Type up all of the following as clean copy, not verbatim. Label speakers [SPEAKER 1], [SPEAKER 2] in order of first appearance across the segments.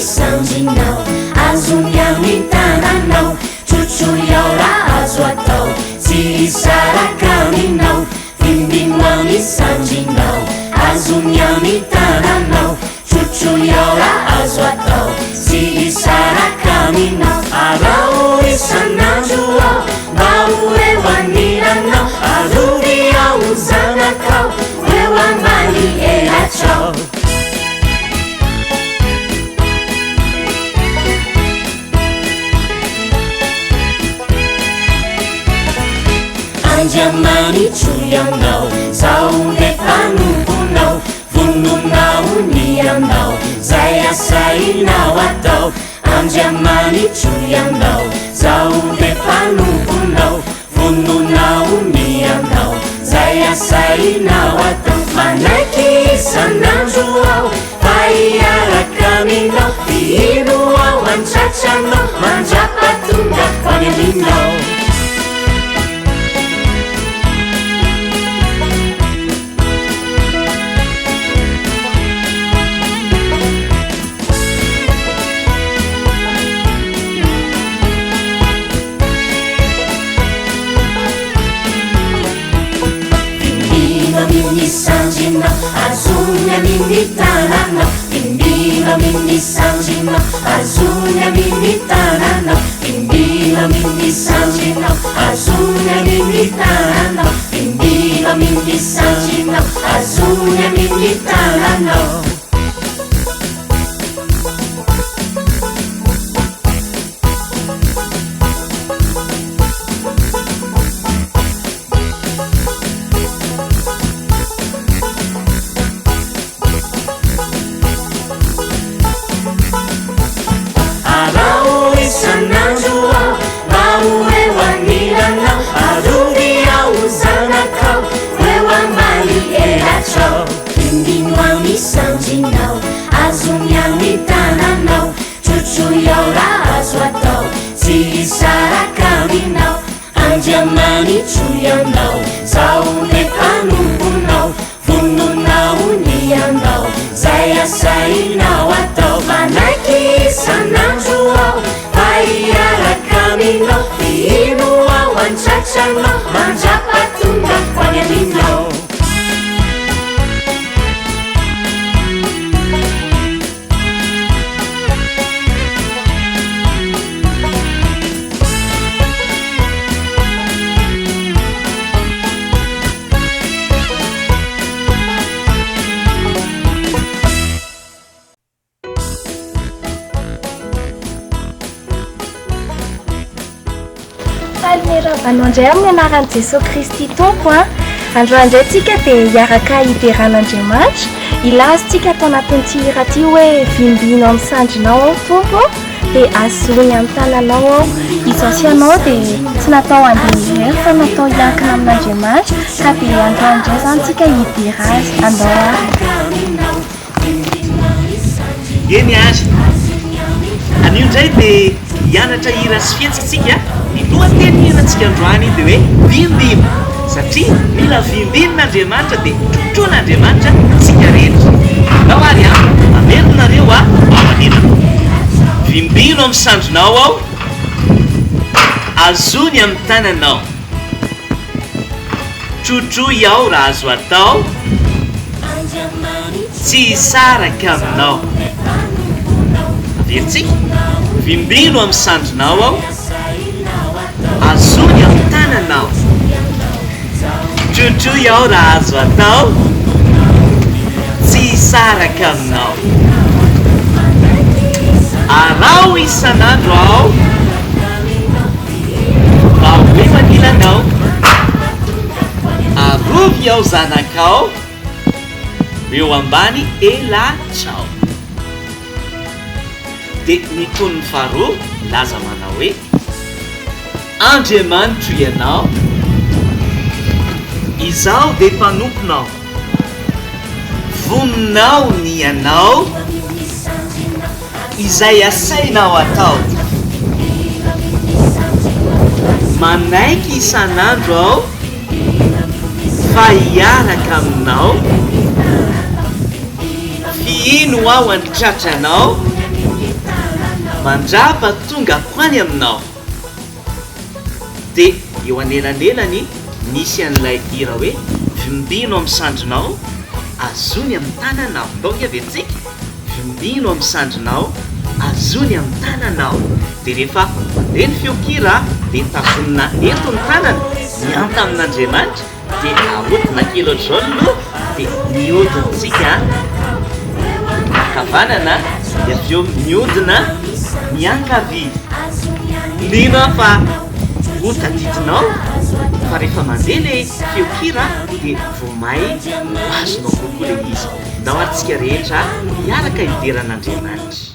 [SPEAKER 1] Sanjinao azonyami tananao chuchuyaura azwatao sisarakaminao fimbinoami sanjinao azonyami tananao chuchuyaura azwatao sisarakaminao arao isananjuao baurewanniranao aruviauzanakao wewambani elachao Jamani chuyanao saude panungunao vununao niyanao zaya sainao atao Anjamani chuyanao saude panungunao vununao niyanao zaya sainao atao manaki sananjuao paiyarakaminao iinuao anchachanao manjapatunga paneminao Sanjina azunya mini tanana imbina mini sanjina azunya mini tanana imbina mini sanjina azunya mini tanana imbina mini sanjina azunya mini tanana Sanjinao azunyami tananao chuchuyaura azwatao sisarakaminao anjamani chuyanao saude panungunao vununao niyanao zaya sainao atao manaki sananjuao paiyarakaminao iinuao anchachanao manjapatunga panyaminao
[SPEAKER 2] Androandray amin'ny anaran'i Jesosy Kristy tompo a androandray tsika dia hiaraka hiteran'Andriamanitra ilazontsika atao anatin'ity hira ty hoe vimbino amin'ny sandrinao ao tompo dia azony amin'ny tananao ao izy sy ianao dia tsy natao handeha irery fa natao hiankina amin'Andriamanitra ka dia androandray zany tsika hidera azy andao ary
[SPEAKER 3] eny azy anio ndray dia hianatra hira sy fihetsikitsika ny lohateny hirantsika androany dia hoe vimbino satria mila vimbinon'Andriamanitra dia trotroan'Andriamanitra tsika rehetra nao ary ameronareo ao anina vimbino amin'ny sandrinao ao azony amin'ny tananao trotroy ao raha azo atao tsy hisaraka aminao averitsika vimbino amin'ny sandrinao ao azony amin'ny tananao trotroy ao raha azo atao tsy hisaraka aminao arao isan'andro ao mba hoe manilanao arovy ao zanakao eo ambany elatsao dia mitony faharoa laza manao hoe andriamanitro ianao izaho dia mpanomponao voninao ny ianao izay asainao atao manaiky isan'andro aho fa hiaraka aminao fiino aho andritratranao mandrapa tonga koany aminao dia eo anelanelany nisy an'ilay hira hoe vimbino amin'ny sandrinao azony amin'ny tananao donc avy antsika vimbino amin'ny sandrinao azony amin'ny tananao dia rehefa mandeha ny feokira dia tavonina eto ny tanana mianta amin'andriamanitra dia ahodina kely ohatr'izao aloha dia mihodintsika kavanana dia avy eo mihodina miankavy lina fa hotadidinao fa rehefa mandeha ilay feokira dia vomay azonao kokoa ilay izy ndao atsika rehetra miaraka hideran'andriamanitra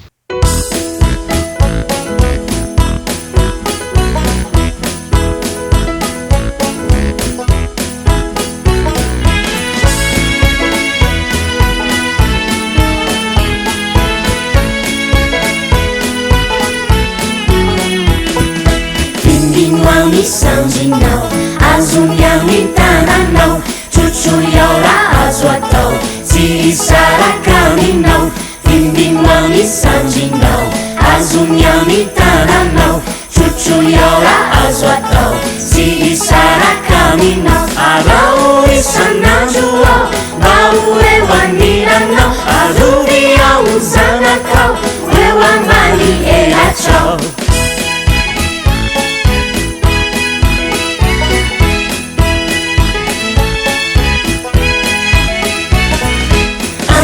[SPEAKER 1] Sanjinao, azonyami tananao, chuchuyaura azwatao, si sarakaminao, vimbimami sanjinao, azonyami tananao, chuchuyaura azwatao, si sarakaminao, arau isananjuao, baue waniranao, arubia uzanakao, wewambali elachao.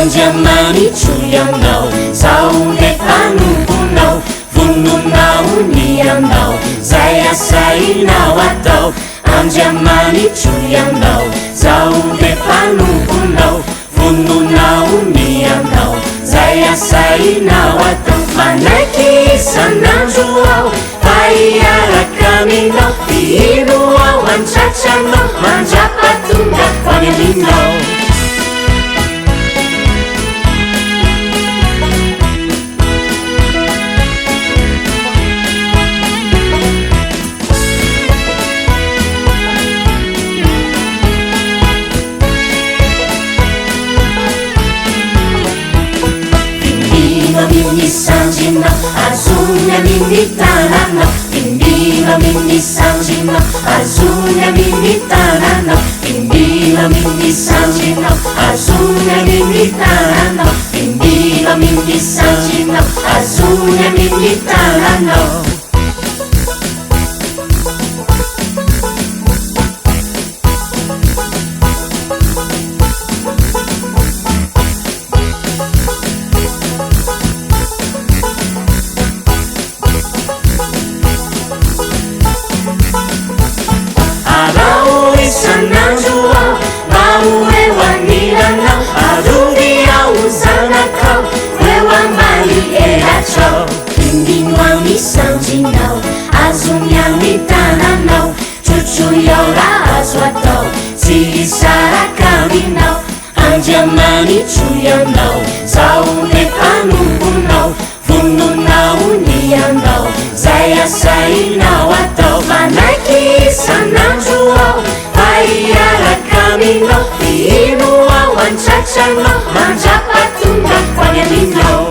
[SPEAKER 1] Andiamanitro ianao, zaho le mpanomponao, vononao ny ianao, zay asainao atao. Andiamanitro ianao, zaho le mpanomponao, vononao ny ianao, zay asainao atao. Manaiky isan'andro aho, fa hiaraka aminao, fiino aho antratranao, mandrapatonga hoany aminao. Sanjina, azunya mini tanana, bimbina mini sanjina, azunya mini tanana, bimbina mini sanjina, azunya mini tanana, bimbina mini sanjina, azunya mini tanana. Sanjinao, azonyami tananao, chuchuyaura azwatao, si sarakaminao. Andiamanitro ianao, zaho le mpanomponao, vononao ny ianao, zay asainao atao. Manaiky isan'andro aho, fa hiaraka aminao, fiino aho antratranao, mandrapatonga hoany aminao.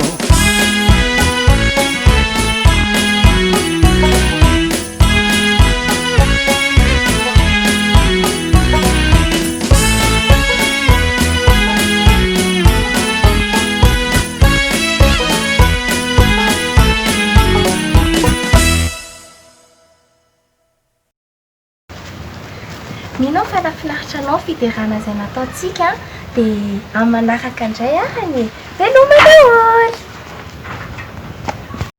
[SPEAKER 2] Minao fa nafinaritra anao fiderana izay nataontsika dia amin'ny manaraka indray arany velomana ôly.